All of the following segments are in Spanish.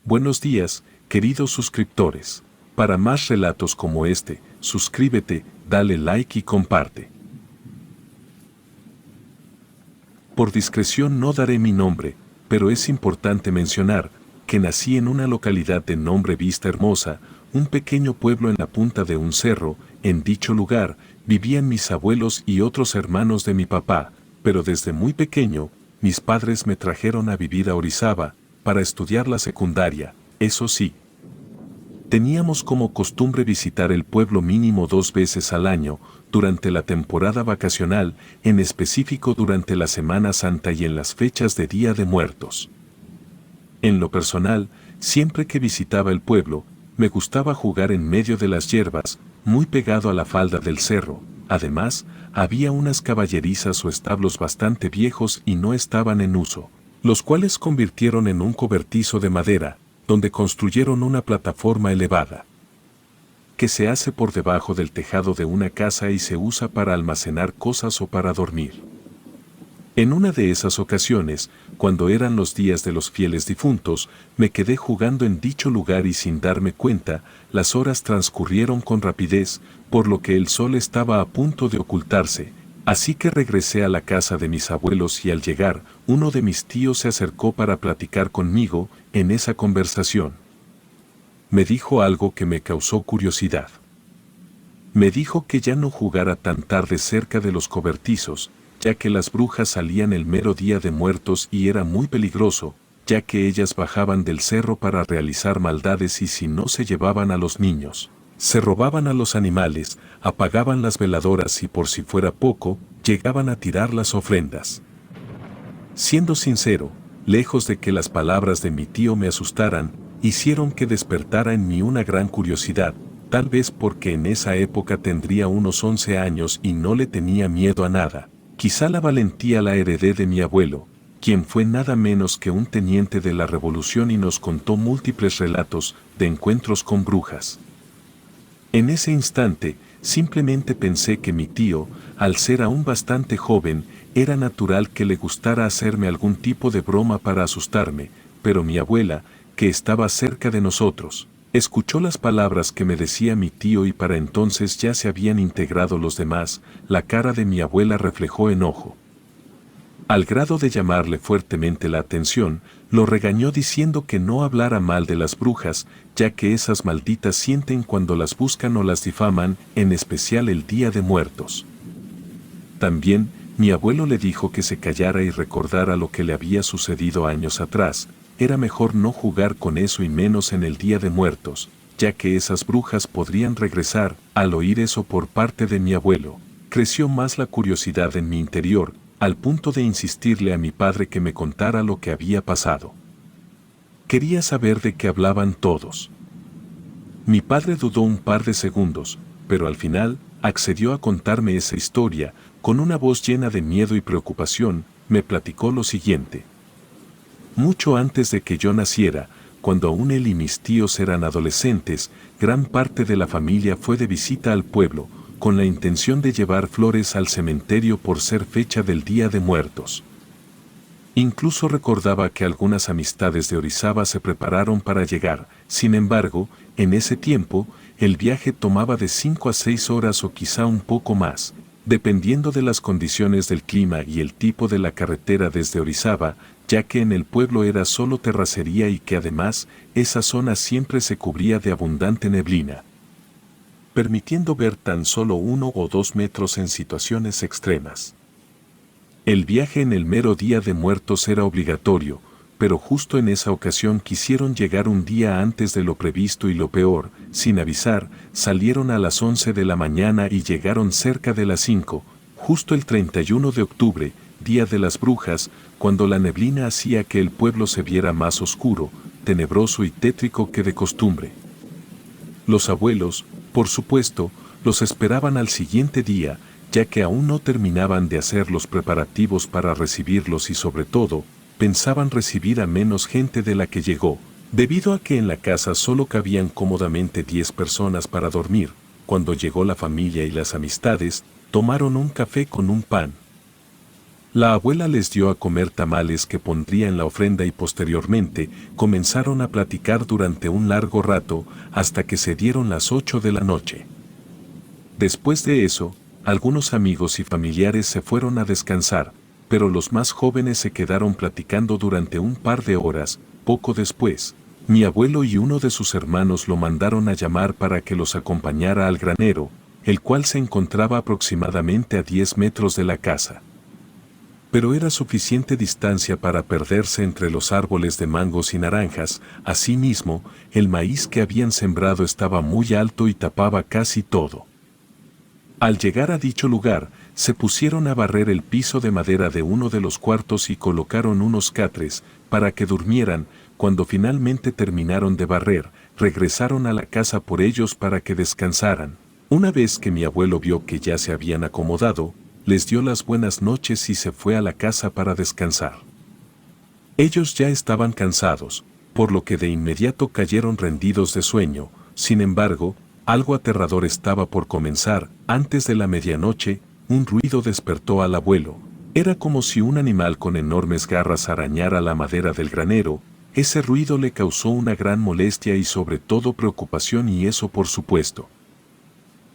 Buenos días, queridos suscriptores. Para más relatos como este, suscríbete, dale like y comparte. Por discreción no daré mi nombre, pero es importante mencionar que nací en una localidad de nombre Vista Hermosa, un pequeño pueblo en la punta de un cerro. En dicho lugar vivían mis abuelos y otros hermanos de mi papá, pero desde muy pequeño, mis padres me trajeron a vivir a Orizaba para estudiar la secundaria. Eso sí, teníamos como costumbre visitar el pueblo mínimo 2 veces al año, durante la temporada vacacional, en específico durante la Semana Santa y en las fechas de Día de Muertos. En lo personal, siempre que visitaba el pueblo, me gustaba jugar en medio de las hierbas, muy pegado a la falda del cerro. Además, había unas caballerizas o establos bastante viejos y no estaban en uso, los cuales convirtieron en un cobertizo de madera, donde construyeron una plataforma elevada, que se hace por debajo del tejado de una casa y se usa para almacenar cosas o para dormir. En una de esas ocasiones, cuando eran los días de los fieles difuntos, me quedé jugando en dicho lugar y sin darme cuenta, las horas transcurrieron con rapidez, por lo que el sol estaba a punto de ocultarse, así que regresé a la casa de mis abuelos y al llegar, uno de mis tíos se acercó para platicar conmigo. En esa conversación me dijo algo que me causó curiosidad. Me dijo que ya no jugara tan tarde cerca de los cobertizos, ya que las brujas salían el mero Día de Muertos y era muy peligroso, ya que ellas bajaban del cerro para realizar maldades y si no se llevaban a los niños, se robaban a los animales, apagaban las veladoras y por si fuera poco, llegaban a tirar las ofrendas. Siendo sincero, lejos de que las palabras de mi tío me asustaran, hicieron que despertara en mí una gran curiosidad, tal vez porque en esa época tendría unos 11 años y no le tenía miedo a nada. Quizá la valentía la heredé de mi abuelo, quien fue nada menos que un teniente de la Revolución y nos contó múltiples relatos de encuentros con brujas. En ese instante, simplemente pensé que mi tío, al ser aún bastante joven, era natural que le gustara hacerme algún tipo de broma para asustarme, pero mi abuela, que estaba cerca de nosotros, escuchó las palabras que me decía mi tío y para entonces ya se habían integrado los demás. La cara de mi abuela reflejó enojo. Al grado de llamarle fuertemente la atención, lo regañó diciendo que no hablara mal de las brujas, ya que esas malditas sienten cuando las buscan o las difaman, en especial el Día de Muertos. También, mi abuelo le dijo que se callara y recordara lo que le había sucedido años atrás. Era mejor no jugar con eso y menos en el Día de Muertos, ya que esas brujas podrían regresar. Al oír eso por parte de mi abuelo, creció más la curiosidad en mi interior, al punto de insistirle a mi padre que me contara lo que había pasado. Quería saber de qué hablaban todos. Mi padre dudó un par de segundos, pero al final, accedió a contarme esa historia. Con una voz llena de miedo y preocupación, me platicó lo siguiente. Mucho antes de que yo naciera, cuando aún él y mis tíos eran adolescentes, gran parte de la familia fue de visita al pueblo, con la intención de llevar flores al cementerio por ser fecha del Día de Muertos. Incluso recordaba que algunas amistades de Orizaba se prepararon para llegar. Sin embargo, en ese tiempo, el viaje tomaba de 5 a 6 horas o quizá un poco más, dependiendo de las condiciones del clima y el tipo de la carretera desde Orizaba, ya que en el pueblo era solo terracería y que además, esa zona siempre se cubría de abundante neblina, permitiendo ver tan solo 1 o 2 metros en situaciones extremas. El viaje en el mero Día de Muertos era obligatorio, pero justo en esa ocasión quisieron llegar un día antes de lo previsto y lo peor, sin avisar, salieron a las 11 de la mañana y llegaron cerca de las 5, justo el 31 de octubre, Día de las Brujas, cuando la neblina hacía que el pueblo se viera más oscuro, tenebroso y tétrico que de costumbre. Los abuelos, por supuesto, los esperaban al siguiente día, ya que aún no terminaban de hacer los preparativos para recibirlos y sobre todo, pensaban recibir a menos gente de la que llegó, debido a que en la casa solo cabían cómodamente 10 personas para dormir. Cuando llegó la familia y las amistades, tomaron un café con un pan. La abuela les dio a comer tamales que pondría en la ofrenda y posteriormente comenzaron a platicar durante un largo rato hasta que se dieron las 8 de la noche. Después de eso, algunos amigos y familiares se fueron a descansar, pero los más jóvenes se quedaron platicando durante un par de horas. Poco después, mi abuelo y uno de sus hermanos lo mandaron a llamar para que los acompañara al granero, el cual se encontraba aproximadamente a 10 metros de la casa. Pero era suficiente distancia para perderse entre los árboles de mangos y naranjas. Asimismo, el maíz que habían sembrado estaba muy alto y tapaba casi todo. Al llegar a dicho lugar, se pusieron a barrer el piso de madera de uno de los cuartos y colocaron unos catres para que durmieran. Cuando finalmente terminaron de barrer, regresaron a la casa por ellos para que descansaran. Una vez que mi abuelo vio que ya se habían acomodado, les dio las buenas noches y se fue a la casa para descansar. Ellos ya estaban cansados, por lo que de inmediato cayeron rendidos de sueño. Sin embargo, algo aterrador estaba por comenzar. Antes de la medianoche, un ruido despertó al abuelo. Era como si un animal con enormes garras arañara la madera del granero. Ese ruido le causó una gran molestia y sobre todo preocupación, y eso por supuesto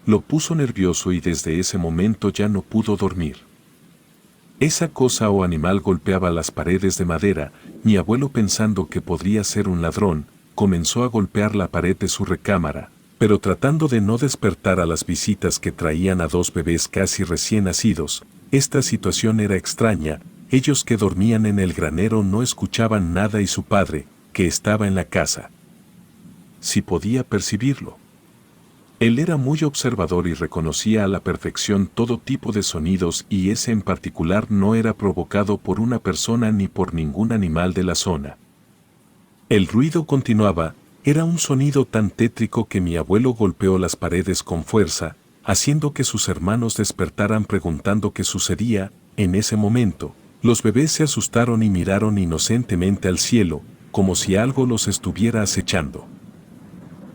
lo puso nervioso y desde ese momento ya no pudo dormir. Esa cosa o animal golpeaba las paredes de madera. Mi abuelo, pensando que podría ser un ladrón, comenzó a golpear la pared de su recámara, pero tratando de no despertar a las visitas que traían a 2 bebés casi recién nacidos. Esta situación era extraña. Ellos que dormían en el granero no escuchaban nada y su padre, que estaba en la casa, sí podía percibirlo. Él era muy observador y reconocía a la perfección todo tipo de sonidos, y ese en particular no era provocado por una persona ni por ningún animal de la zona. El ruido continuaba. Era un sonido tan tétrico que mi abuelo golpeó las paredes con fuerza, haciendo que sus hermanos despertaran preguntando qué sucedía. En ese momento, los bebés se asustaron y miraron inocentemente al cielo, como si algo los estuviera acechando.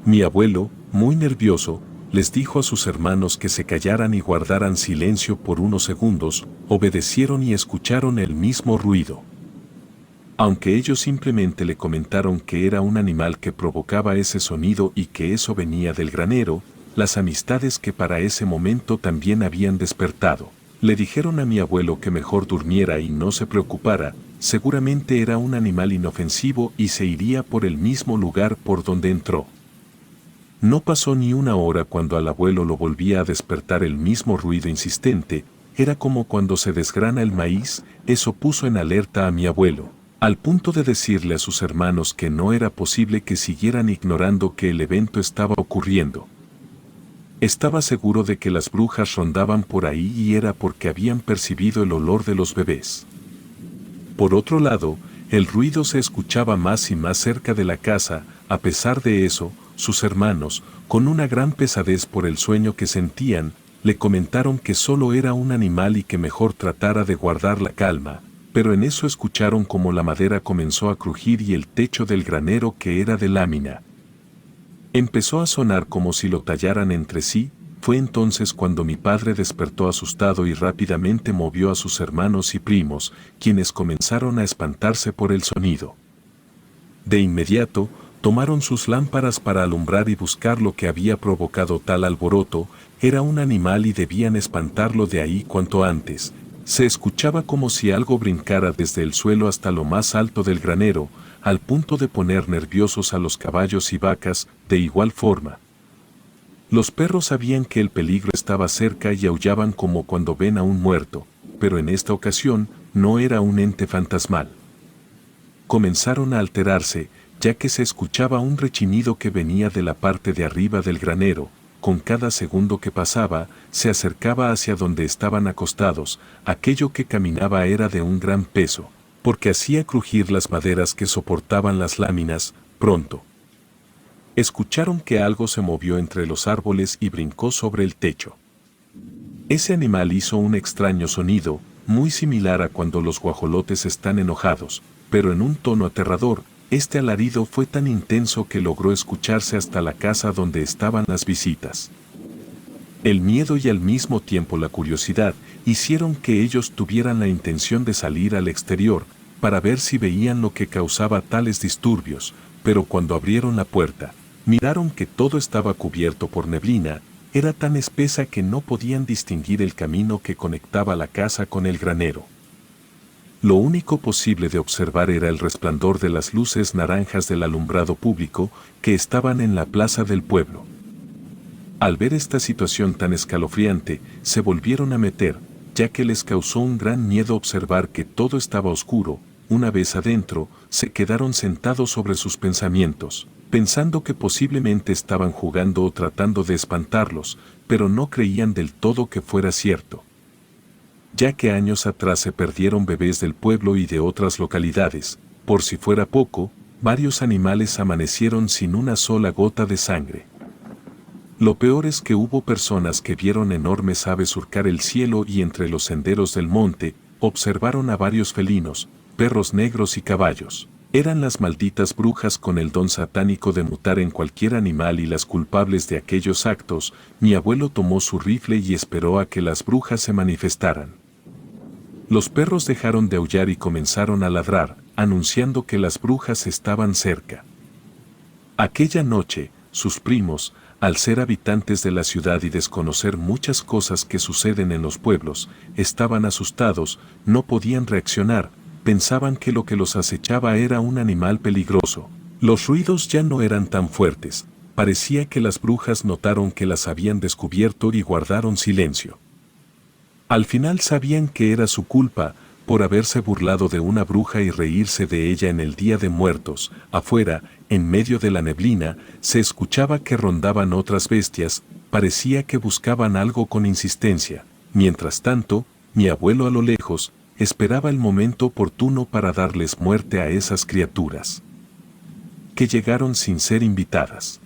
Mi abuelo, muy nervioso, les dijo a sus hermanos que se callaran y guardaran silencio por unos segundos. Obedecieron y escucharon el mismo ruido. Aunque ellos simplemente le comentaron que era un animal que provocaba ese sonido y que eso venía del granero, las amistades que para ese momento también habían despertado, le dijeron a mi abuelo que mejor durmiera y no se preocupara. Seguramente era un animal inofensivo y se iría por el mismo lugar por donde entró. No pasó ni una hora cuando al abuelo lo volvía a despertar el mismo ruido insistente. Era como cuando se desgrana el maíz. Eso puso en alerta a mi abuelo, al punto de decirle a sus hermanos que no era posible que siguieran ignorando que el evento estaba ocurriendo. Estaba seguro de que las brujas rondaban por ahí y era porque habían percibido el olor de los bebés. Por otro lado, el ruido se escuchaba más y más cerca de la casa. A pesar de eso, sus hermanos, con una gran pesadez por el sueño que sentían, le comentaron que solo era un animal y que mejor tratara de guardar la calma. Pero en eso escucharon como la madera comenzó a crujir y el techo del granero, que era de lámina, empezó a sonar como si lo tallaran entre sí. Fue entonces cuando mi padre despertó asustado y rápidamente movió a sus hermanos y primos, quienes comenzaron a espantarse por el sonido. De inmediato, tomaron sus lámparas para alumbrar y buscar lo que había provocado tal alboroto. Era un animal y debían espantarlo de ahí cuanto antes. Se escuchaba como si algo brincara desde el suelo hasta lo más alto del granero, al punto de poner nerviosos a los caballos y vacas. De igual forma, los perros sabían que el peligro estaba cerca y aullaban como cuando ven a un muerto, pero en esta ocasión no era un ente fantasmal. Comenzaron a alterarse, ya que se escuchaba un rechinido que venía de la parte de arriba del granero. Con cada segundo que pasaba, se acercaba hacia donde estaban acostados. Aquello que caminaba era de un gran peso, porque hacía crujir las maderas que soportaban las láminas. Pronto escucharon que algo se movió entre los árboles y brincó sobre el techo. Ese animal hizo un extraño sonido, muy similar a cuando los guajolotes están enojados, pero en un tono aterrador. Este alarido fue tan intenso que logró escucharse hasta la casa donde estaban las visitas. El miedo y al mismo tiempo la curiosidad hicieron que ellos tuvieran la intención de salir al exterior para ver si veían lo que causaba tales disturbios, pero cuando abrieron la puerta, miraron que todo estaba cubierto por neblina, era tan espesa que no podían distinguir el camino que conectaba la casa con el granero. Lo único posible de observar era el resplandor de las luces naranjas del alumbrado público que estaban en la plaza del pueblo. Al ver esta situación tan escalofriante, se volvieron a meter, ya que les causó un gran miedo observar que todo estaba oscuro. Una vez adentro, se quedaron sentados sobre sus pensamientos, pensando que posiblemente estaban jugando o tratando de espantarlos, pero no creían del todo que fuera cierto. Ya que años atrás se perdieron bebés del pueblo y de otras localidades, por si fuera poco, varios animales amanecieron sin una sola gota de sangre. Lo peor es que hubo personas que vieron enormes aves surcar el cielo y entre los senderos del monte, observaron a varios felinos, perros negros y caballos. Eran las malditas brujas con el don satánico de mutar en cualquier animal y las culpables de aquellos actos. Mi abuelo tomó su rifle y esperó a que las brujas se manifestaran. Los perros dejaron de aullar y comenzaron a ladrar, anunciando que las brujas estaban cerca. Aquella noche, sus primos, al ser habitantes de la ciudad y desconocer muchas cosas que suceden en los pueblos, estaban asustados, no podían reaccionar, pensaban que lo que los acechaba era un animal peligroso. Los ruidos ya no eran tan fuertes, parecía que las brujas notaron que las habían descubierto y guardaron silencio. Al final sabían que era su culpa, por haberse burlado de una bruja y reírse de ella en el Día de Muertos. Afuera, en medio de la neblina, se escuchaba que rondaban otras bestias, parecía que buscaban algo con insistencia. Mientras tanto, mi abuelo a lo lejos, esperaba el momento oportuno para darles muerte a esas criaturas, que llegaron sin ser invitadas.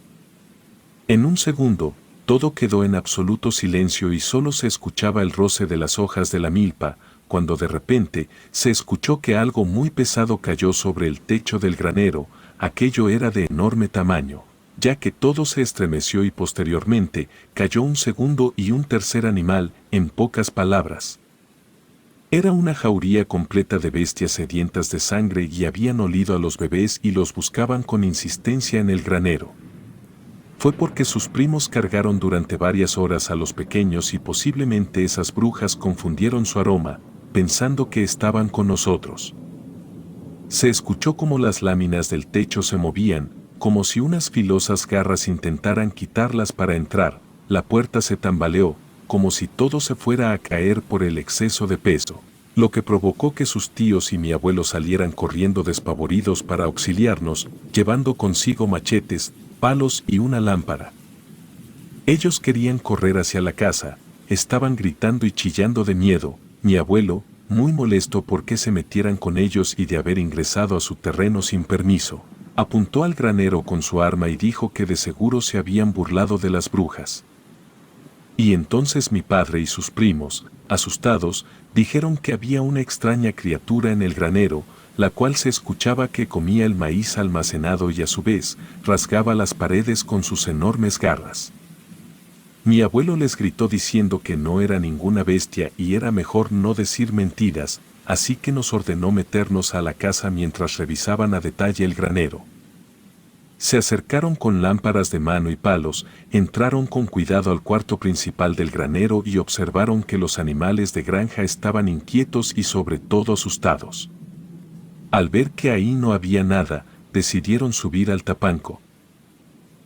En un segundo, todo quedó en absoluto silencio y solo se escuchaba el roce de las hojas de la milpa, cuando de repente se escuchó que algo muy pesado cayó sobre el techo del granero. Aquello era de enorme tamaño, ya que todo se estremeció y posteriormente cayó un segundo y un tercer animal, en pocas palabras. Era una jauría completa de bestias sedientas de sangre y habían olido a los bebés y los buscaban con insistencia en el granero. Fue porque sus primos cargaron durante varias horas a los pequeños y posiblemente esas brujas confundieron su aroma, pensando que estaban con nosotros. Se escuchó como las láminas del techo se movían, como si unas filosas garras intentaran quitarlas para entrar. La puerta se tambaleó, como si todo se fuera a caer por el exceso de peso, lo que provocó que sus tíos y mi abuelo salieran corriendo despavoridos para auxiliarnos, llevando consigo machetes, palos y una lámpara. Ellos querían correr hacia la casa, estaban gritando y chillando de miedo. Mi abuelo, muy molesto por que se metieran con ellos y de haber ingresado a su terreno sin permiso, apuntó al granero con su arma y dijo que de seguro se habían burlado de las brujas. Y entonces mi padre y sus primos, asustados, dijeron que había una extraña criatura en el granero, la cual se escuchaba que comía el maíz almacenado y a su vez rasgaba las paredes con sus enormes garras. Mi abuelo les gritó diciendo que no era ninguna bestia y era mejor no decir mentiras, así que nos ordenó meternos a la casa mientras revisaban a detalle el granero. Se acercaron con lámparas de mano y palos, entraron con cuidado al cuarto principal del granero y observaron que los animales de granja estaban inquietos y sobre todo asustados. Al ver que ahí no había nada, decidieron subir al tapanco.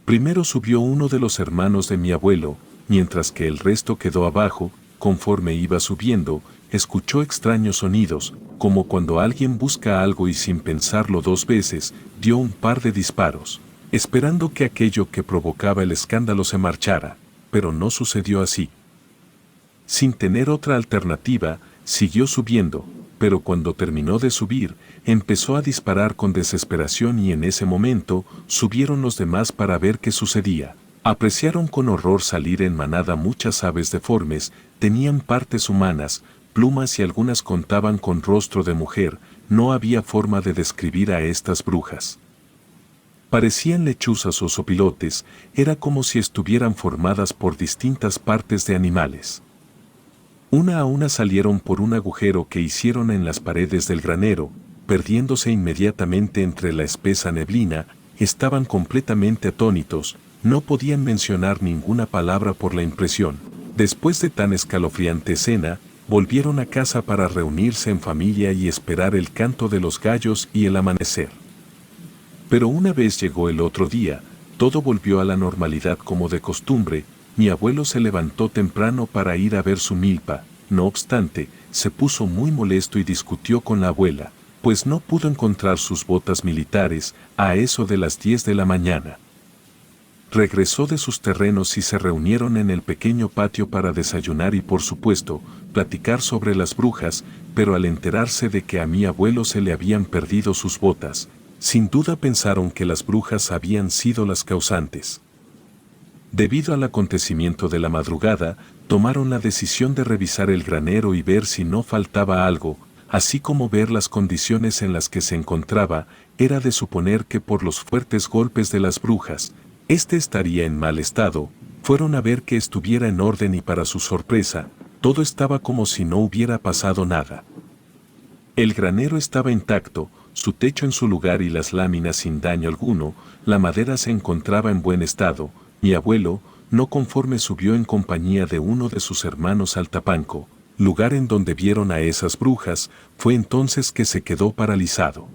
Primero subió uno de los hermanos de mi abuelo, mientras que el resto quedó abajo. Conforme iba subiendo, escuchó extraños sonidos, como cuando alguien busca algo y sin pensarlo dos veces, dio un par de disparos, esperando que aquello que provocaba el escándalo se marchara, pero no sucedió así. Sin tener otra alternativa, siguió subiendo, pero cuando terminó de subir, empezó a disparar con desesperación y en ese momento subieron los demás para ver qué sucedía. Apreciaron con horror salir en manada muchas aves deformes, tenían partes humanas, plumas y algunas contaban con rostro de mujer. No había forma de describir a estas brujas. Parecían lechuzas o sopilotes, era como si estuvieran formadas por distintas partes de animales. Una a una salieron por un agujero que hicieron en las paredes del granero, perdiéndose inmediatamente entre la espesa neblina, estaban completamente atónitos, no podían mencionar ninguna palabra por la impresión. Después de tan escalofriante escena, volvieron a casa para reunirse en familia y esperar el canto de los gallos y el amanecer. Pero una vez llegó el otro día, todo volvió a la normalidad como de costumbre. Mi abuelo se levantó temprano para ir a ver su milpa, no obstante, se puso muy molesto y discutió con la abuela, pues no pudo encontrar sus botas militares a eso de las 10 de la mañana. Regresó de sus terrenos y se reunieron en el pequeño patio para desayunar y por supuesto, platicar sobre las brujas, pero al enterarse de que a mi abuelo se le habían perdido sus botas, sin duda pensaron que las brujas habían sido las causantes. Debido al acontecimiento de la madrugada, tomaron la decisión de revisar el granero y ver si no faltaba algo, así como ver las condiciones en las que se encontraba. Era de suponer que por los fuertes golpes de las brujas, este estaría en mal estado. Fueron a ver que estuviera en orden y para su sorpresa, todo estaba como si no hubiera pasado nada. El granero estaba intacto, su techo en su lugar y las láminas sin daño alguno, la madera se encontraba en buen estado. Mi abuelo, no conforme, subió en compañía de uno de sus hermanos al Tapanco, lugar en donde vieron a esas brujas. Fue entonces que se quedó paralizado.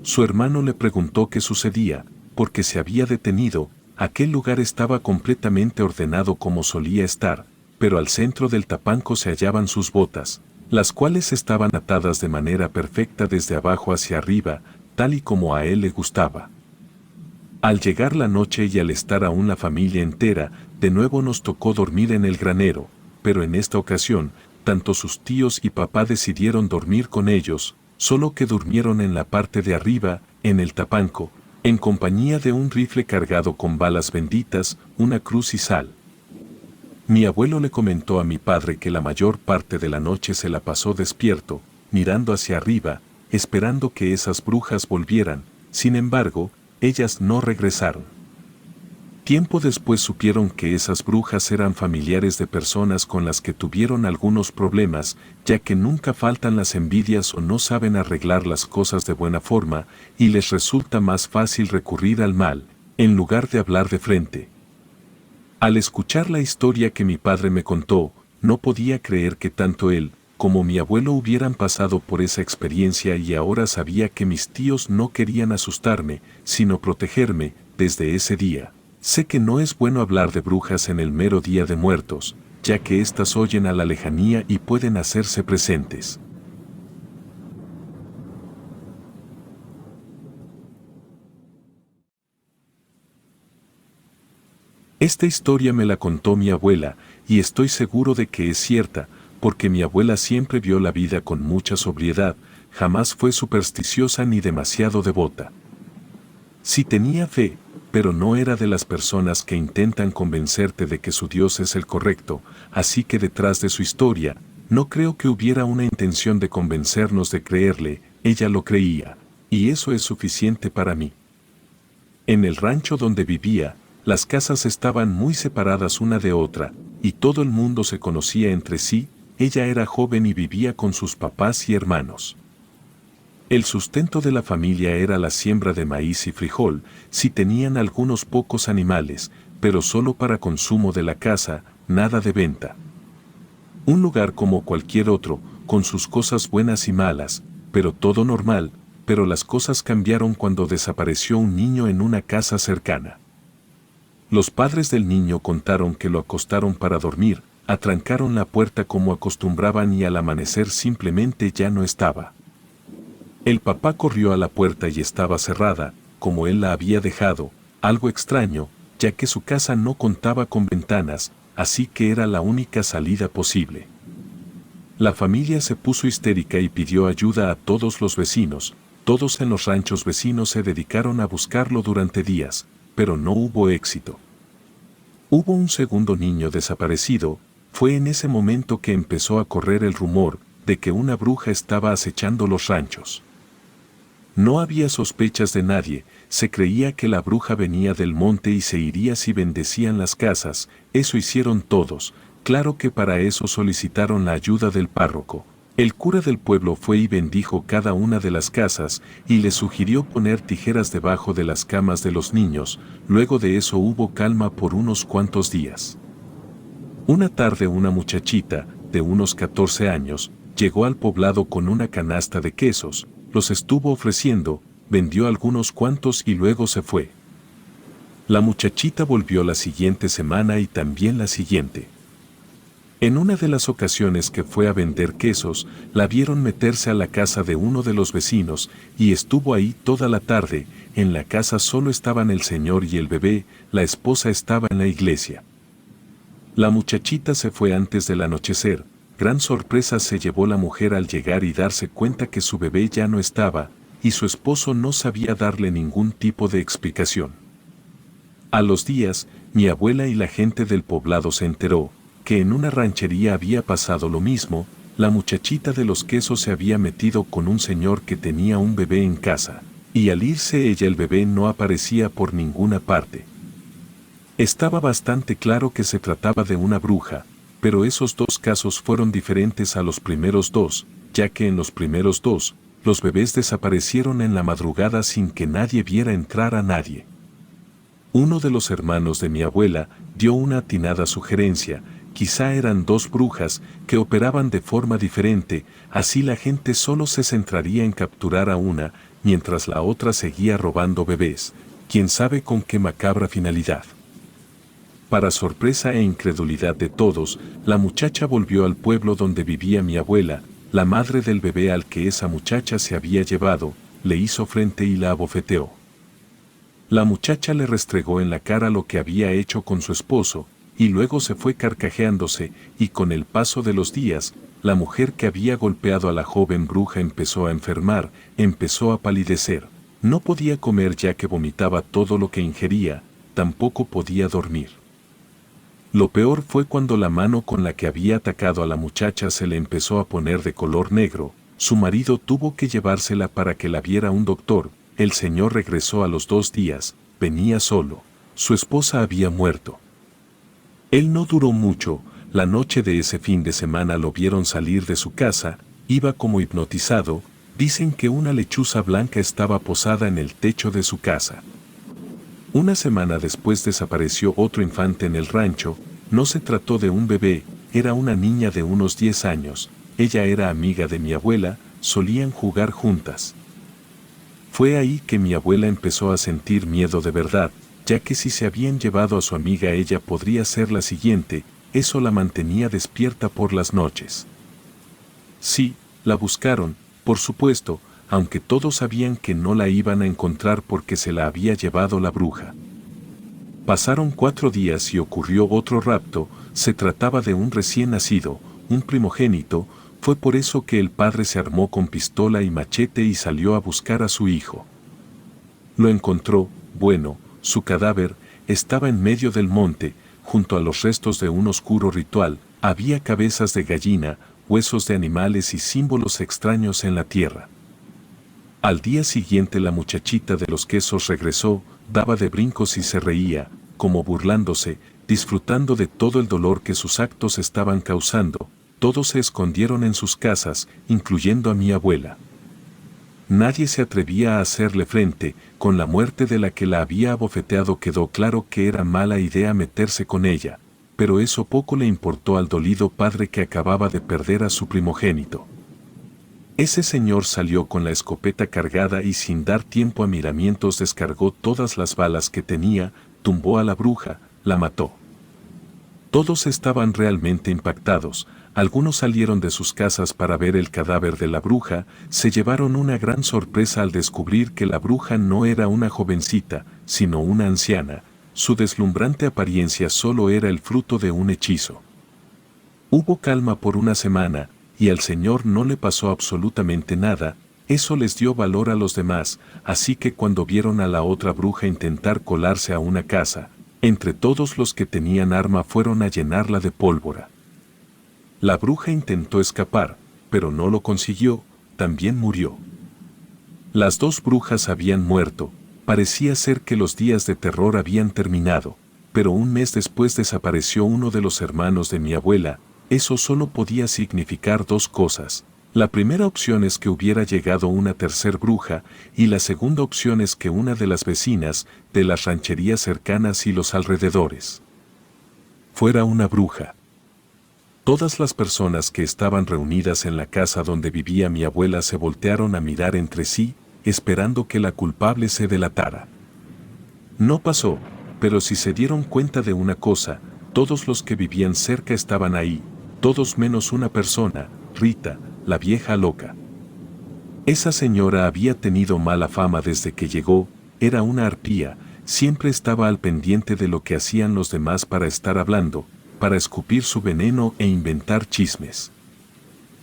Su hermano le preguntó qué sucedía, porque se había detenido. Aquel lugar estaba completamente ordenado como solía estar, pero al centro del Tapanco se hallaban sus botas, las cuales estaban atadas de manera perfecta desde abajo hacia arriba, tal y como a él le gustaba. Al llegar la noche y al estar aún la familia entera, de nuevo nos tocó dormir en el granero, pero en esta ocasión, tanto sus tíos y papá decidieron dormir con ellos, solo que durmieron en la parte de arriba, en el Tapanco, en compañía de un rifle cargado con balas benditas, una cruz y sal. Mi abuelo le comentó a mi padre que la mayor parte de la noche se la pasó despierto, mirando hacia arriba, esperando que esas brujas volvieran. Sin embargo, ellas no regresaron. Tiempo después supieron que esas brujas eran familiares de personas con las que tuvieron algunos problemas, ya que nunca faltan las envidias o no saben arreglar las cosas de buena forma, y les resulta más fácil recurrir al mal, en lugar de hablar de frente. Al escuchar la historia que mi padre me contó, no podía creer que tanto él como mi abuelo hubieran pasado por esa experiencia, y ahora sabía que mis tíos no querían asustarme, sino protegerme. Desde ese día, sé que no es bueno hablar de brujas en el mero Día de Muertos, ya que éstas oyen a la lejanía y pueden hacerse presentes. Esta historia me la contó mi abuela, y estoy seguro de que es cierta, porque mi abuela siempre vio la vida con mucha sobriedad, jamás fue supersticiosa ni demasiado devota. Sí tenía fe, pero no era de las personas que intentan convencerte de que su Dios es el correcto, así que detrás de su historia, no creo que hubiera una intención de convencernos de creerle. Ella lo creía, y eso es suficiente para mí. En el rancho donde vivía, las casas estaban muy separadas una de otra, y todo el mundo se conocía entre sí. Ella era joven y vivía con sus papás y hermanos. El sustento de la familia era la siembra de maíz y frijol. Sí tenían algunos pocos animales, pero solo para consumo de la casa, nada de venta. Un lugar como cualquier otro, con sus cosas buenas y malas, pero todo normal. Pero las cosas cambiaron cuando desapareció un niño en una casa cercana. Los padres del niño contaron que lo acostaron para dormir, atrancaron la puerta como acostumbraban y al amanecer simplemente ya no estaba. El papá corrió a la puerta y estaba cerrada, como él la había dejado, algo extraño, ya que su casa no contaba con ventanas, así que era la única salida posible. La familia se puso histérica y pidió ayuda a todos los vecinos. Todos en los ranchos vecinos se dedicaron a buscarlo durante días, pero no hubo éxito. Hubo un segundo niño desaparecido. Fue en ese momento que empezó a correr el rumor de que una bruja estaba acechando los ranchos. No había sospechas de nadie, se creía que la bruja venía del monte y se iría si bendecían las casas, eso hicieron todos, claro que para eso solicitaron la ayuda del párroco. El cura del pueblo fue y bendijo cada una de las casas y le sugirió poner tijeras debajo de las camas de los niños, luego de eso hubo calma por unos cuantos días. Una tarde una muchachita, de unos 14 años, llegó al poblado con una canasta de quesos, los estuvo ofreciendo, vendió algunos cuantos y luego se fue. La muchachita volvió la siguiente semana y también la siguiente. En una de las ocasiones que fue a vender quesos, la vieron meterse a la casa de uno de los vecinos y estuvo ahí toda la tarde. En la casa solo estaban el señor y el bebé, la esposa estaba en la iglesia. La muchachita se fue antes del anochecer. Gran sorpresa se llevó la mujer al llegar y darse cuenta que su bebé ya no estaba, y su esposo no sabía darle ningún tipo de explicación. A los días, mi abuela y la gente del poblado se enteró que en una ranchería había pasado lo mismo, la muchachita de los quesos se había metido con un señor que tenía un bebé en casa, y al irse ella el bebé no aparecía por ninguna parte. Estaba bastante claro que se trataba de una bruja, pero esos dos casos fueron diferentes a los primeros dos, ya que en los primeros dos, los bebés desaparecieron en la madrugada sin que nadie viera entrar a nadie. Uno de los hermanos de mi abuela dio una atinada sugerencia, quizá eran dos brujas que operaban de forma diferente, así la gente solo se centraría en capturar a una, mientras la otra seguía robando bebés, quién sabe con qué macabra finalidad. Para sorpresa e incredulidad de todos, la muchacha volvió al pueblo donde vivía mi abuela, la madre del bebé al que esa muchacha se había llevado, le hizo frente y la abofeteó. La muchacha le restregó en la cara lo que había hecho con su esposo, y luego se fue carcajeándose, y con el paso de los días, la mujer que había golpeado a la joven bruja empezó a enfermar, empezó a palidecer, no podía comer ya que vomitaba todo lo que ingería, tampoco podía dormir. Lo peor fue cuando la mano con la que había atacado a la muchacha se le empezó a poner de color negro, su marido tuvo que llevársela para que la viera un doctor, el señor regresó a los 2 días, venía solo, su esposa había muerto. Él no duró mucho, la noche de ese fin de semana lo vieron salir de su casa, iba como hipnotizado, dicen que una lechuza blanca estaba posada en el techo de su casa. Una semana después desapareció otro infante en el rancho, no se trató de un bebé, era una niña de unos 10 años, ella era amiga de mi abuela, solían jugar juntas. Fue ahí que mi abuela empezó a sentir miedo de verdad, ya que si se habían llevado a su amiga ella podría ser la siguiente, eso la mantenía despierta por las noches. Sí, la buscaron, por supuesto, aunque todos sabían que no la iban a encontrar porque se la había llevado la bruja. Pasaron 4 días y ocurrió otro rapto, se trataba de un recién nacido, un primogénito, fue por eso que el padre se armó con pistola y machete y salió a buscar a su hijo. Lo encontró, bueno, su cadáver estaba en medio del monte, junto a los restos de un oscuro ritual, había cabezas de gallina, huesos de animales y símbolos extraños en la tierra. Al día siguiente la muchachita de los quesos regresó, daba de brincos y se reía, como burlándose, disfrutando de todo el dolor que sus actos estaban causando. Todos se escondieron en sus casas, incluyendo a mi abuela. Nadie se atrevía a hacerle frente, con la muerte de la que la había abofeteado quedó claro que era mala idea meterse con ella, pero eso poco le importó al dolido padre que acababa de perder a su primogénito. Ese señor salió con la escopeta cargada y sin dar tiempo a miramientos descargó todas las balas que tenía, tumbó a la bruja, la mató. Todos estaban realmente impactados, algunos salieron de sus casas para ver el cadáver de la bruja, se llevaron una gran sorpresa al descubrir que la bruja no era una jovencita, sino una anciana, su deslumbrante apariencia solo era el fruto de un hechizo. Hubo calma por una semana, y al señor no le pasó absolutamente nada, eso les dio valor a los demás, así que cuando vieron a la otra bruja intentar colarse a una casa, entre todos los que tenían arma fueron a llenarla de pólvora. La bruja intentó escapar, pero no lo consiguió, también murió. Las dos brujas habían muerto, parecía ser que los días de terror habían terminado, pero un mes después desapareció uno de los hermanos de mi abuela. Eso solo podía significar dos cosas. La primera opción es que hubiera llegado una tercer bruja, y la segunda opción es que una de las vecinas, de las rancherías cercanas y los alrededores, fuera una bruja. Todas las personas que estaban reunidas en la casa donde vivía mi abuela se voltearon a mirar entre sí, esperando que la culpable se delatara. No pasó, pero si se dieron cuenta de una cosa, todos los que vivían cerca estaban ahí, todos menos una persona, Rita, la vieja loca. Esa señora había tenido mala fama desde que llegó, era una arpía, siempre estaba al pendiente de lo que hacían los demás para estar hablando, para escupir su veneno e inventar chismes.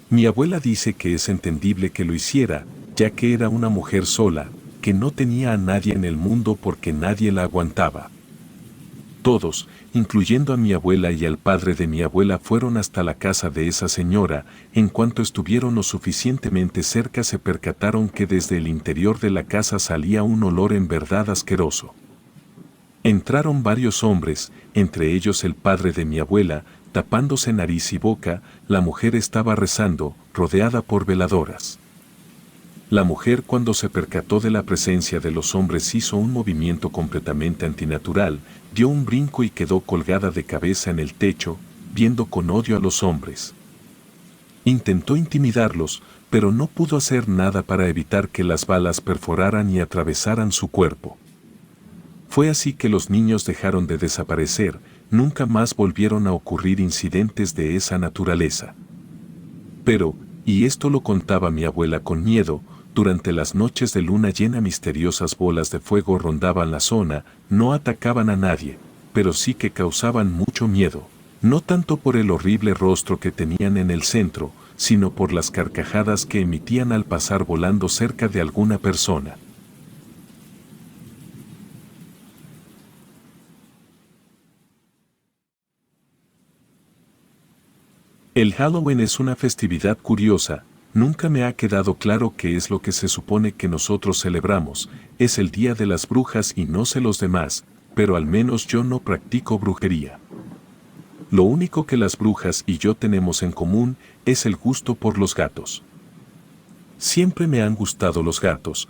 Mi abuela dice que es entendible que lo hiciera, ya que era una mujer sola, que no tenía a nadie en el mundo porque nadie la aguantaba. Todos, incluyendo a mi abuela y al padre de mi abuela, fueron hasta la casa de esa señora. En cuanto estuvieron lo suficientemente cerca se percataron que desde el interior de la casa salía un olor en verdad asqueroso. Entraron varios hombres, entre ellos el padre de mi abuela, tapándose nariz y boca. La mujer estaba rezando, rodeada por veladoras. La mujer, cuando se percató de la presencia de los hombres, hizo un movimiento completamente antinatural, dio un brinco y quedó colgada de cabeza en el techo, viendo con odio a los hombres. Intentó intimidarlos, pero no pudo hacer nada para evitar que las balas perforaran y atravesaran su cuerpo. Fue así que los niños dejaron de desaparecer, nunca más volvieron a ocurrir incidentes de esa naturaleza. Pero, y esto lo contaba mi abuela con miedo, durante las noches de luna llena misteriosas bolas de fuego rondaban la zona, no atacaban a nadie, pero sí que causaban mucho miedo, no tanto por el horrible rostro que tenían en el centro, sino por las carcajadas que emitían al pasar volando cerca de alguna persona. El Halloween es una festividad curiosa. Nunca me ha quedado claro qué es lo que se supone que nosotros celebramos. Es el Día de las Brujas y no sé los demás, pero al menos yo no practico brujería. Lo único que las brujas y yo tenemos en común es el gusto por los gatos. Siempre me han gustado los gatos.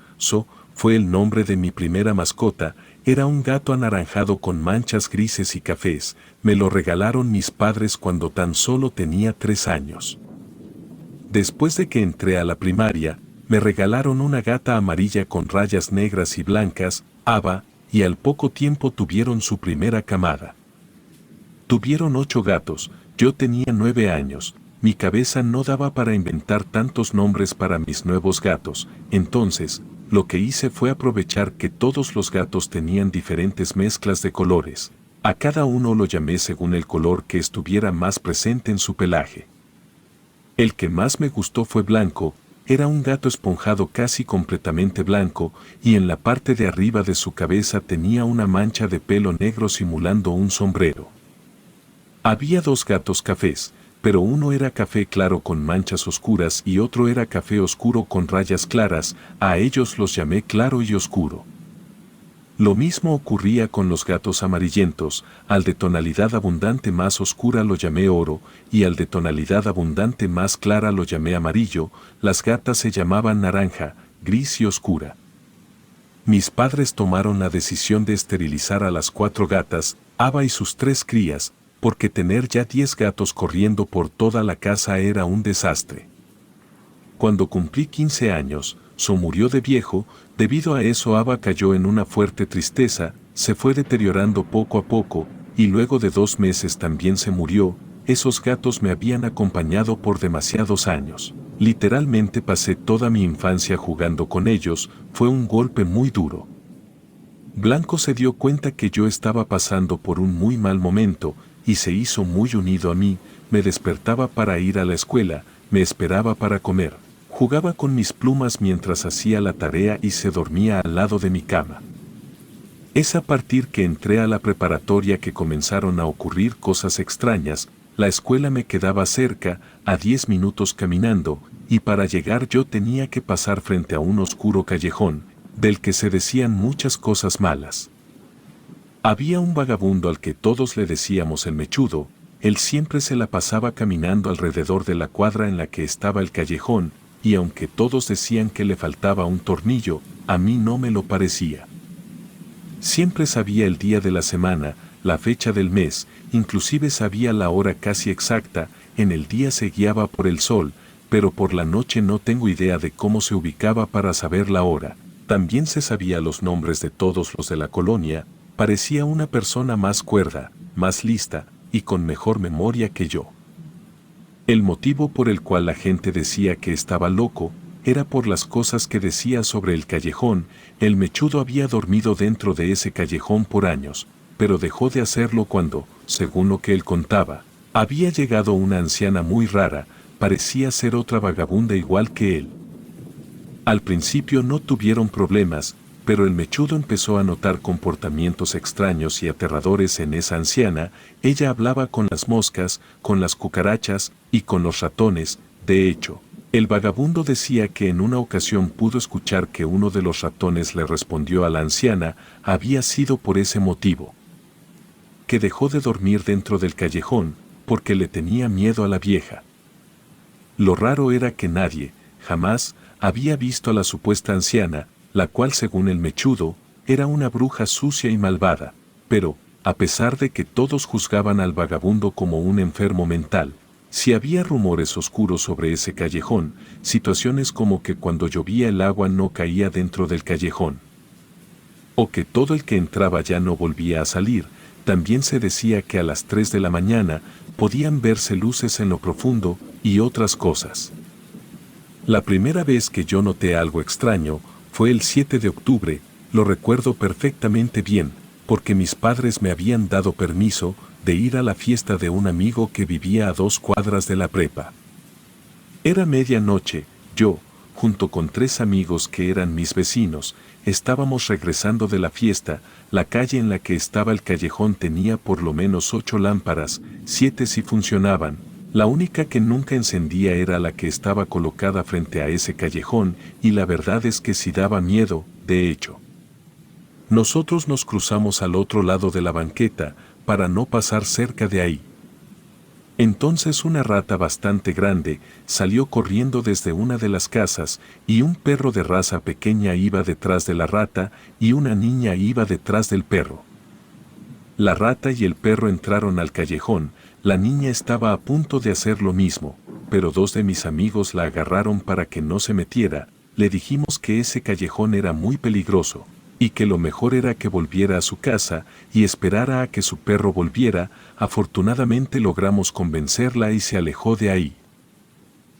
Fue el nombre de mi primera mascota. Era un gato anaranjado con manchas grises y cafés. Me lo regalaron mis padres cuando tan solo tenía 3 años. Después de que entré a la primaria, me regalaron una gata amarilla con rayas negras y blancas, Ava, y al poco tiempo tuvieron su primera camada. Tuvieron 8 gatos, yo tenía 9 años, mi cabeza no daba para inventar tantos nombres para mis nuevos gatos, entonces, lo que hice fue aprovechar que todos los gatos tenían diferentes mezclas de colores. A cada uno lo llamé según el color que estuviera más presente en su pelaje. El que más me gustó fue Blanco, era un gato esponjado casi completamente blanco, y en la parte de arriba de su cabeza tenía una mancha de pelo negro simulando un sombrero. Había 2 gatos cafés, pero uno era café claro con manchas oscuras y otro era café oscuro con rayas claras. A ellos los llamé Claro y Oscuro. Lo mismo ocurría con los gatos amarillentos, al de tonalidad abundante más oscura lo llamé Oro, y al de tonalidad abundante más clara lo llamé Amarillo. Las gatas se llamaban Naranja, Gris y Oscura. Mis padres tomaron la decisión de esterilizar a las 4 gatas, Ava y sus 3 crías, porque tener ya 10 gatos corriendo por toda la casa era un desastre. Cuando cumplí 15 años, murió de viejo. Debido a eso Ava cayó en una fuerte tristeza, se fue deteriorando poco a poco, y luego de 2 meses también se murió. Esos gatos me habían acompañado por demasiados años. Literalmente pasé toda mi infancia jugando con ellos, fue un golpe muy duro. Blanco se dio cuenta que yo estaba pasando por un muy mal momento, y se hizo muy unido a mí, me despertaba para ir a la escuela, me esperaba para comer. Jugaba con mis plumas mientras hacía la tarea y se dormía al lado de mi cama. Es a partir que entré a la preparatoria que comenzaron a ocurrir cosas extrañas. La escuela me quedaba cerca, a 10 minutos caminando, y para llegar yo tenía que pasar frente a un oscuro callejón, del que se decían muchas cosas malas. Había un vagabundo al que todos le decíamos el mechudo. Él siempre se la pasaba caminando alrededor de la cuadra en la que estaba el callejón, y aunque todos decían que le faltaba un tornillo, a mí no me lo parecía. Siempre sabía el día de la semana, la fecha del mes, inclusive sabía la hora casi exacta. En el día se guiaba por el sol, pero por la noche no tengo idea de cómo se ubicaba para saber la hora. También se sabía los nombres de todos los de la colonia. Parecía una persona más cuerda, más lista y con mejor memoria que yo. El motivo por el cual la gente decía que estaba loco era por las cosas que decía sobre el callejón. El mechudo había dormido dentro de ese callejón por años, pero dejó de hacerlo cuando, según lo que él contaba, había llegado una anciana muy rara. Parecía ser otra vagabunda igual que él. Al principio no tuvieron problemas, pero el mechudo empezó a notar comportamientos extraños y aterradores en esa anciana. Ella hablaba con las moscas, con las cucarachas y con los ratones. De hecho, el vagabundo decía que en una ocasión pudo escuchar que uno de los ratones le respondió a la anciana. Había sido por ese motivo que dejó de dormir dentro del callejón, porque le tenía miedo a la vieja. Lo raro era que nadie, jamás, había visto a la supuesta anciana, la cual según el mechudo, era una bruja sucia y malvada. Pero, a pesar de que todos juzgaban al vagabundo como un enfermo mental, si había rumores oscuros sobre ese callejón, situaciones como que cuando llovía el agua no caía dentro del callejón, o que todo el que entraba ya no volvía a salir. También se decía que a las 3 de la mañana podían verse luces en lo profundo y otras cosas. La primera vez que yo noté algo extraño fue el 7 de octubre, lo recuerdo perfectamente bien, porque mis padres me habían dado permiso de ir a la fiesta de un amigo que vivía a 2 cuadras de la prepa. Era medianoche. Yo, junto con 3 amigos que eran mis vecinos, estábamos regresando de la fiesta. La calle en la que estaba el callejón tenía por lo menos 8 lámparas, 7 sí funcionaban. La única que nunca encendía era la que estaba colocada frente a ese callejón, y la verdad es que sí daba miedo. De hecho, nosotros nos cruzamos al otro lado de la banqueta para no pasar cerca de ahí. Entonces una rata bastante grande salió corriendo desde una de las casas, y un perro de raza pequeña iba detrás de la rata y una niña iba detrás del perro. La rata y el perro entraron al callejón. La niña estaba a punto de hacer lo mismo, pero 2 de mis amigos la agarraron para que no se metiera. Le dijimos que ese callejón era muy peligroso, y que lo mejor era que volviera a su casa y esperara a que su perro volviera. Afortunadamente logramos convencerla y se alejó de ahí.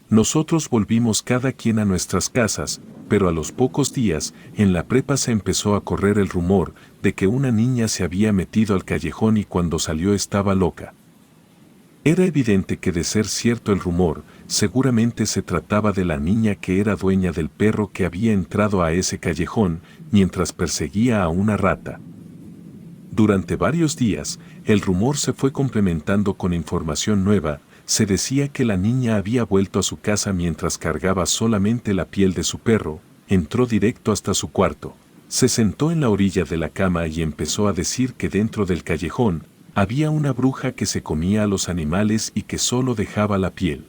Nosotros volvimos cada quien a nuestras casas, pero a los pocos días, en la prepa se empezó a correr el rumor de que una niña se había metido al callejón y cuando salió estaba loca. Era evidente que de ser cierto el rumor, seguramente se trataba de la niña que era dueña del perro que había entrado a ese callejón mientras perseguía a una rata. Durante varios días, el rumor se fue complementando con información nueva. Se decía que la niña había vuelto a su casa mientras cargaba solamente la piel de su perro. Entró directo hasta su cuarto, se sentó en la orilla de la cama y empezó a decir que dentro del callejón había una bruja que se comía a los animales y que solo dejaba la piel.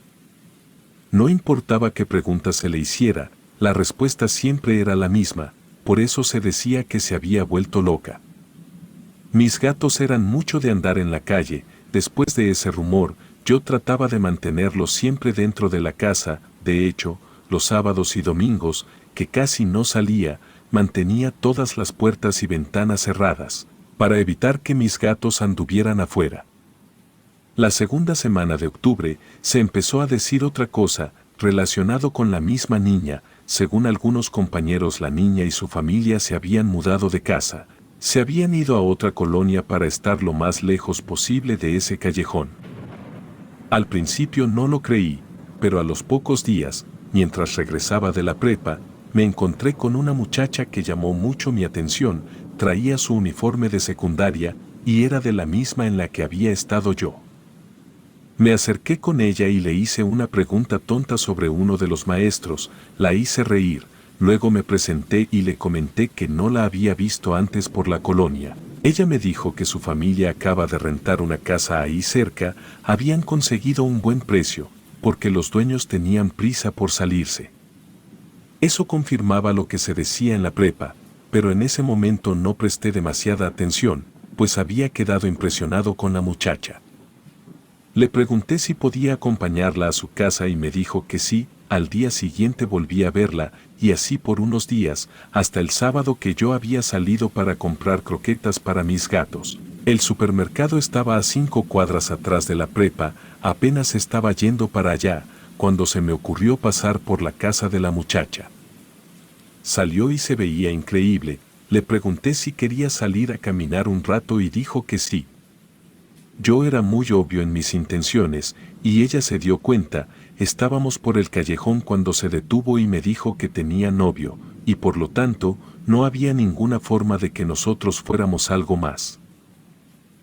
No importaba qué pregunta se le hiciera, la respuesta siempre era la misma. Por eso se decía que se había vuelto loca. Mis gatos eran mucho de andar en la calle. Después de ese rumor, yo trataba de mantenerlos siempre dentro de la casa. De hecho, los sábados y domingos, que casi no salía, mantenía todas las puertas y ventanas cerradas, para evitar que mis gatos anduvieran afuera. La segunda semana de octubre se empezó a decir otra cosa, relacionado con la misma niña. Según algunos compañeros, la niña y su familia se habían mudado de casa. Se habían ido a otra colonia para estar lo más lejos posible de ese callejón. Al principio no lo creí, pero a los pocos días, mientras regresaba de la prepa, me encontré con una muchacha que llamó mucho mi atención. Traía su uniforme de secundaria y era de la misma en la que había estado yo. Me acerqué con ella y le hice una pregunta tonta sobre uno de los maestros, la hice reír, luego me presenté y le comenté que no la había visto antes por la colonia. Ella me dijo que su familia acaba de rentar una casa ahí cerca, habían conseguido un buen precio, porque los dueños tenían prisa por salirse. Eso confirmaba lo que se decía en la prepa, pero en ese momento no presté demasiada atención, pues había quedado impresionado con la muchacha. Le pregunté si podía acompañarla a su casa y me dijo que sí. Al día siguiente volví a verla, y así por unos días, hasta el sábado que yo había salido para comprar croquetas para mis gatos. El supermercado estaba a 5 cuadras atrás de la prepa, apenas estaba yendo para allá, cuando se me ocurrió pasar por la casa de la muchacha. Salió y se veía increíble, le pregunté si quería salir a caminar un rato y dijo que sí. Yo era muy obvio en mis intenciones, y ella se dio cuenta. Estábamos por el callejón cuando se detuvo y me dijo que tenía novio, y por lo tanto, no había ninguna forma de que nosotros fuéramos algo más.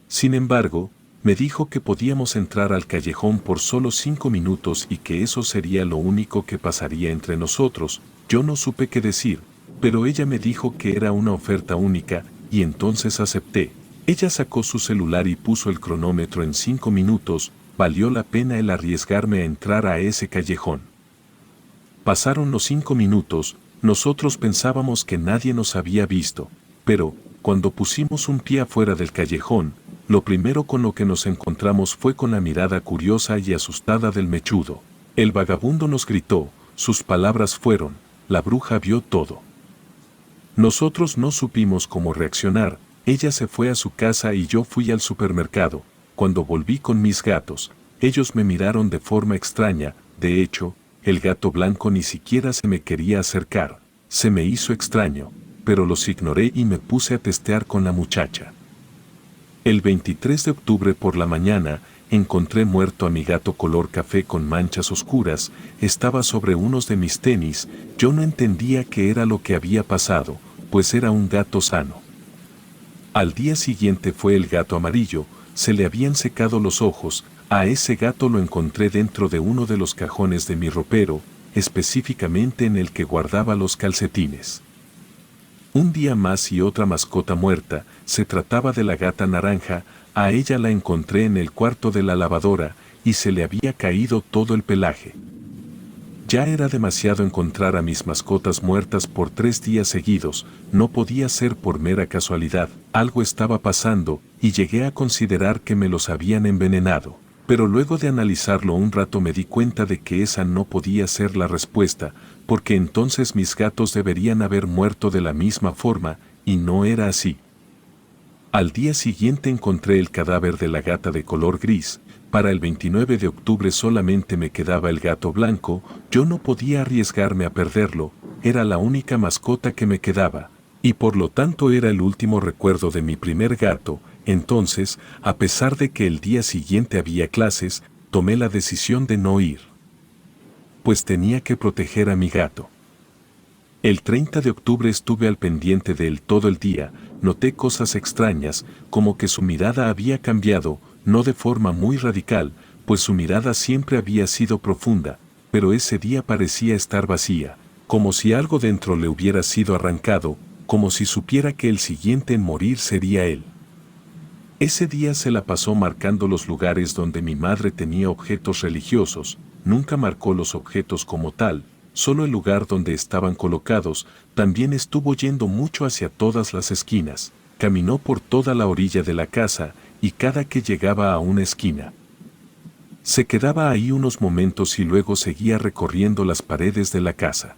Sin embargo, me dijo que podíamos entrar al callejón por solo 5 minutos y que eso sería lo único que pasaría entre nosotros. Yo no supe qué decir, pero ella me dijo que era una oferta única, y entonces acepté. Ella sacó su celular y puso el cronómetro en 5 minutos, valió la pena el arriesgarme a entrar a ese callejón. Pasaron los 5 minutos, nosotros pensábamos que nadie nos había visto, pero, cuando pusimos un pie afuera del callejón, lo primero con lo que nos encontramos fue con la mirada curiosa y asustada del mechudo. El vagabundo nos gritó, sus palabras fueron, la bruja vio todo. Nosotros no supimos cómo reaccionar. Ella se fue a su casa y yo fui al supermercado. Cuando volví con mis gatos, ellos me miraron de forma extraña. De hecho, el gato blanco ni siquiera se me quería acercar. Se me hizo extraño, pero los ignoré y me puse a testear con la muchacha. El 23 de octubre por la mañana, encontré muerto a mi gato color café con manchas oscuras. Estaba sobre unos de mis tenis. Yo no entendía qué era lo que había pasado, pues era un gato sano. Al día siguiente fue el gato amarillo, se le habían secado los ojos. A ese gato lo encontré dentro de uno de los cajones de mi ropero, específicamente en el que guardaba los calcetines. Un día más y otra mascota muerta. Se trataba de la gata naranja. A ella la encontré en el cuarto de la lavadora, y se le había caído todo el pelaje. Ya era demasiado encontrar a mis mascotas muertas por 3 días seguidos. No podía ser por mera casualidad, algo estaba pasando, y llegué a considerar que me los habían envenenado. Pero luego de analizarlo un rato me di cuenta de que esa no podía ser la respuesta, porque entonces mis gatos deberían haber muerto de la misma forma, y no era así. Al día siguiente encontré el cadáver de la gata de color gris. Para el 29 de octubre solamente me quedaba el gato blanco. Yo no podía arriesgarme a perderlo, era la única mascota que me quedaba, y por lo tanto era el último recuerdo de mi primer gato. Entonces, a pesar de que el día siguiente había clases, tomé la decisión de no ir, pues tenía que proteger a mi gato. El 30 de octubre estuve al pendiente de él todo el día. Noté cosas extrañas, como que su mirada había cambiado, no de forma muy radical, pues su mirada siempre había sido profunda, pero ese día parecía estar vacía, como si algo dentro le hubiera sido arrancado, como si supiera que el siguiente en morir sería él. Ese día se la pasó marcando los lugares donde mi madre tenía objetos religiosos. Nunca marcó los objetos como tal, solo el lugar donde estaban colocados. También estuvo yendo mucho hacia todas las esquinas. Caminó por toda la orilla de la casa, y cada que llegaba a una esquina, se quedaba ahí unos momentos y luego seguía recorriendo las paredes de la casa.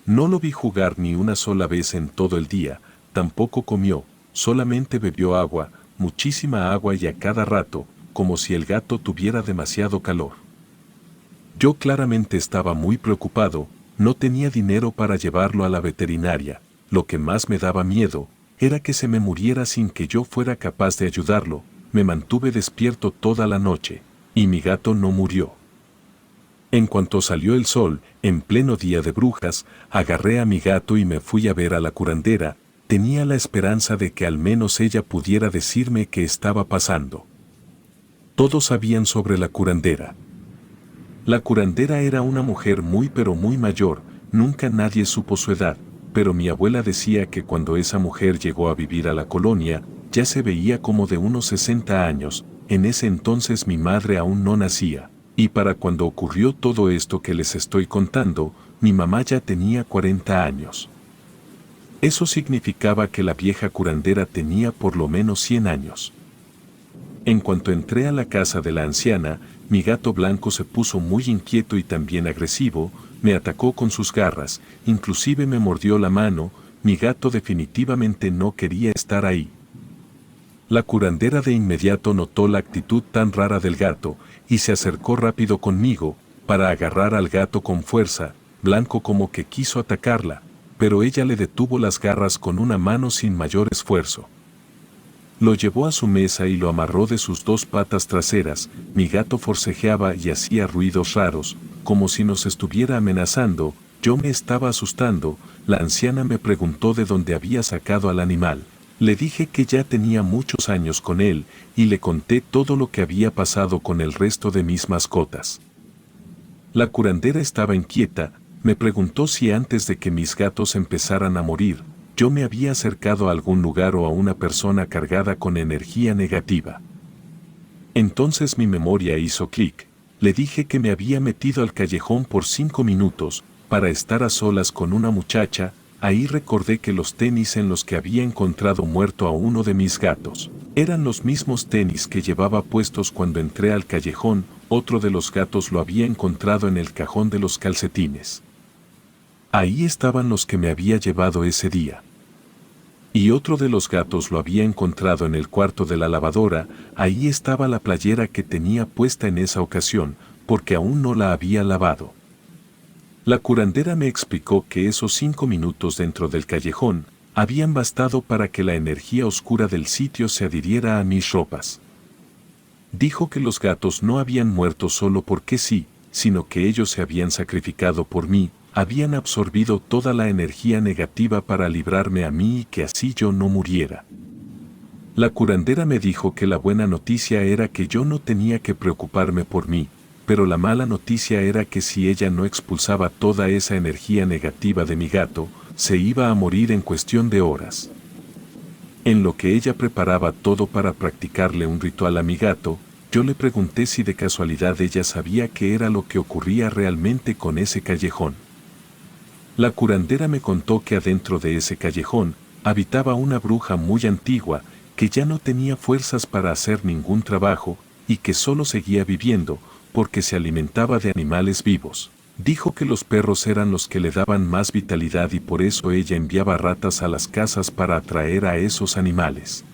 No lo vi jugar ni una sola vez en todo el día, tampoco comió, solamente bebió agua, muchísima agua y a cada rato, como si el gato tuviera demasiado calor. Yo claramente estaba muy preocupado, no tenía dinero para llevarlo a la veterinaria. Lo que más me daba miedo era que se me muriera sin que yo fuera capaz de ayudarlo. Me mantuve despierto toda la noche, y mi gato no murió. En cuanto salió el sol, en pleno día de brujas, agarré a mi gato y me fui a ver a la curandera. Tenía la esperanza de que al menos ella pudiera decirme qué estaba pasando. Todos sabían sobre la curandera. La curandera era una mujer muy pero muy mayor, nunca nadie supo su edad, pero mi abuela decía que cuando esa mujer llegó a vivir a la colonia, ya se veía como de unos 60 años, en ese entonces mi madre aún no nacía, y para cuando ocurrió todo esto que les estoy contando, mi mamá ya tenía 40 años. Eso significaba que la vieja curandera tenía por lo menos 100 años. En cuanto entré a la casa de la anciana, mi gato blanco se puso muy inquieto y también agresivo, me atacó con sus garras, inclusive me mordió la mano, mi gato definitivamente no quería estar ahí. La curandera de inmediato notó la actitud tan rara del gato, y se acercó rápido conmigo, para agarrar al gato con fuerza, blanco como que quiso atacarla, pero ella le detuvo las garras con una mano sin mayor esfuerzo. Lo llevó a su mesa y lo amarró de sus dos patas traseras, mi gato forcejeaba y hacía ruidos raros, como si nos estuviera amenazando, yo me estaba asustando, la anciana me preguntó de dónde había sacado al animal. Le dije que ya tenía muchos años con él, y le conté todo lo que había pasado con el resto de mis mascotas. La curandera estaba inquieta, me preguntó si antes de que mis gatos empezaran a morir, yo me había acercado a algún lugar o a una persona cargada con energía negativa. Entonces mi memoria hizo clic, le dije que me había metido al callejón por 5 minutos, para estar a solas con una muchacha. Ahí recordé que los tenis en los que había encontrado muerto a uno de mis gatos eran los mismos tenis que llevaba puestos cuando entré al callejón, otro de los gatos lo había encontrado en el cajón de los calcetines. Ahí estaban los que me había llevado ese día. Y otro de los gatos lo había encontrado en el cuarto de la lavadora, ahí estaba la playera que tenía puesta en esa ocasión, porque aún no la había lavado. La curandera me explicó que esos 5 minutos dentro del callejón habían bastado para que la energía oscura del sitio se adhiriera a mis ropas. Dijo que los gatos no habían muerto solo porque sí, sino que ellos se habían sacrificado por mí, habían absorbido toda la energía negativa para librarme a mí y que así yo no muriera. La curandera me dijo que la buena noticia era que yo no tenía que preocuparme por mí, pero la mala noticia era que si ella no expulsaba toda esa energía negativa de mi gato, se iba a morir en cuestión de horas. En lo que ella preparaba todo para practicarle un ritual a mi gato, yo le pregunté si de casualidad ella sabía qué era lo que ocurría realmente con ese callejón. La curandera me contó que adentro de ese callejón habitaba una bruja muy antigua, que ya no tenía fuerzas para hacer ningún trabajo, y que solo seguía viviendo, porque se alimentaba de animales vivos. Dijo que los perros eran los que le daban más vitalidad y por eso ella enviaba ratas a las casas para atraer a esos animales.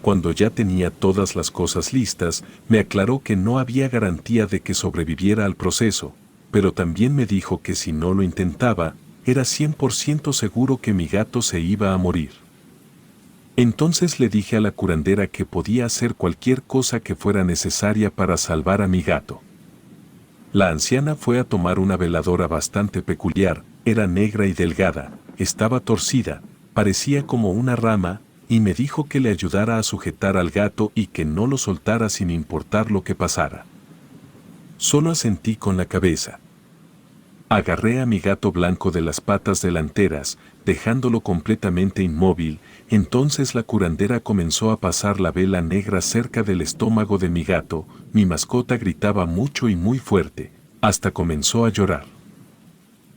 Cuando ya tenía todas las cosas listas, me aclaró que no había garantía de que sobreviviera al proceso, pero también me dijo que si no lo intentaba, era 100% seguro que mi gato se iba a morir. Entonces le dije a la curandera que podía hacer cualquier cosa que fuera necesaria para salvar a mi gato. La anciana fue a tomar una veladora bastante peculiar, era negra y delgada, estaba torcida, parecía como una rama, y me dijo que le ayudara a sujetar al gato y que no lo soltara sin importar lo que pasara. Solo asentí con la cabeza. Agarré a mi gato blanco de las patas delanteras, dejándolo completamente inmóvil. Entonces la curandera comenzó a pasar la vela negra cerca del estómago de mi gato, mi mascota gritaba mucho y muy fuerte, hasta comenzó a llorar.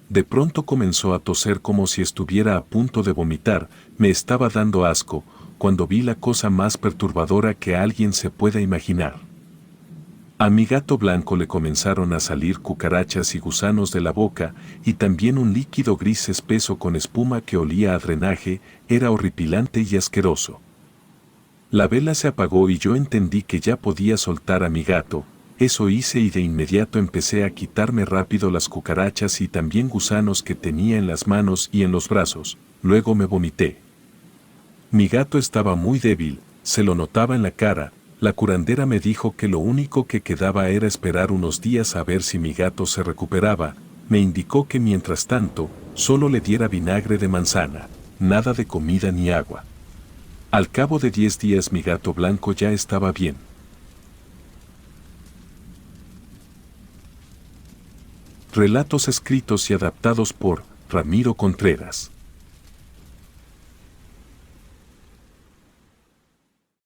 De pronto comenzó a toser como si estuviera a punto de vomitar, me estaba dando asco, cuando vi la cosa más perturbadora que alguien se pueda imaginar. A mi gato blanco le comenzaron a salir cucarachas y gusanos de la boca, y también un líquido gris espeso con espuma que olía a drenaje, era horripilante y asqueroso. La vela se apagó y yo entendí que ya podía soltar a mi gato, eso hice y de inmediato empecé a quitarme rápido las cucarachas y también gusanos que tenía en las manos y en los brazos, luego me vomité. Mi gato estaba muy débil, se lo notaba en la cara. La curandera me dijo que lo único que quedaba era esperar unos días a ver si mi gato se recuperaba. Me indicó que mientras tanto, solo le diera vinagre de manzana, nada de comida ni agua. Al cabo de 10 días mi gato blanco ya estaba bien. Relatos escritos y adaptados por Ramiro Contreras.